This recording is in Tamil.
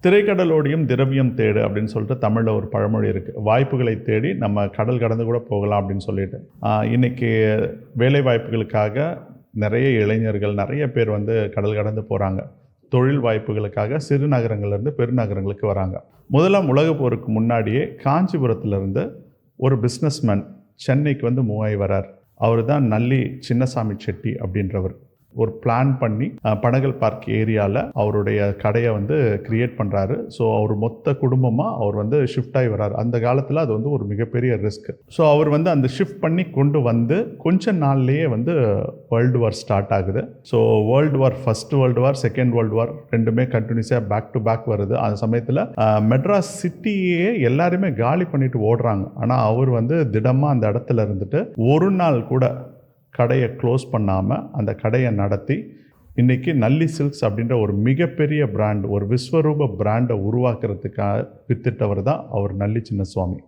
திரைக்கடலோடியும் திரவியம் தேடு அப்படின்னு சொல்லிட்டு தமிழில் ஒரு பழமொழி இருக்குது. வாய்ப்புகளை தேடி நம்ம கடல் கடந்து கூட போகலாம் அப்படின்னு சொல்லிட்டு. இன்றைக்கி வேலை வாய்ப்புகளுக்காக நிறைய இளைஞர்கள் நிறைய பேர் வந்து கடல் கடந்து போகிறாங்க. தொழில் வாய்ப்புகளுக்காக சிறு நகரங்கள்லேருந்து பெருநகரங்களுக்கு வராங்க. முதலாம் உலகப் போருக்கு முன்னாடியே காஞ்சிபுரத்துலேருந்து ஒரு பிஸ்னஸ்மேன் சென்னைக்கு வந்து மூவாய் வரார். அவர் தான் நல்லி சின்னசாமி செட்டி அப்படின்றவர். ஒரு பிளான் பண்ணி பனகல் பார்க் ஏரியாவில் அவருடைய கடையை வந்து கிரியேட் பண்ணுறாரு. ஸோ அவர் மொத்த குடும்பமாக அவர் வந்து ஷிஃப்ட் ஆகி வர்றாரு. அந்த காலத்தில் அது வந்து ஒரு மிகப்பெரிய ரிஸ்க். ஸோ அவர் வந்து அந்த ஷிஃப்ட் பண்ணி கொண்டு வந்து கொஞ்ச நாள்லேயே வந்து வேர்ல்டு வார் ஸ்டார்ட் ஆகுது. So world war, first world war, second world war ரெண்டுமே கண்டினியூஸாக பேக் டு பேக் வருது. அந்த சமயத்தில் மெட்ராஸ் சிட்டியே எல்லாருமே காலி பண்ணிட்டு ஓடுறாங்க. ஆனால் அவர் வந்து திடமாக அந்த இடத்துல இருந்துட்டு ஒரு நாள் கூட கடையை க்ளோஸ் பண்ணாமல் அந்த கடையை நடத்தி இன்றைக்கி நல்லி சில்க்ஸ் அப்படின்ற ஒரு மிகப்பெரிய பிராண்ட், ஒரு விஸ்வரூப பிராண்டை உருவாக்குறதுக்காக வித்திட்டவர் தான் அவர் நல்லி சின்னசுவாமி.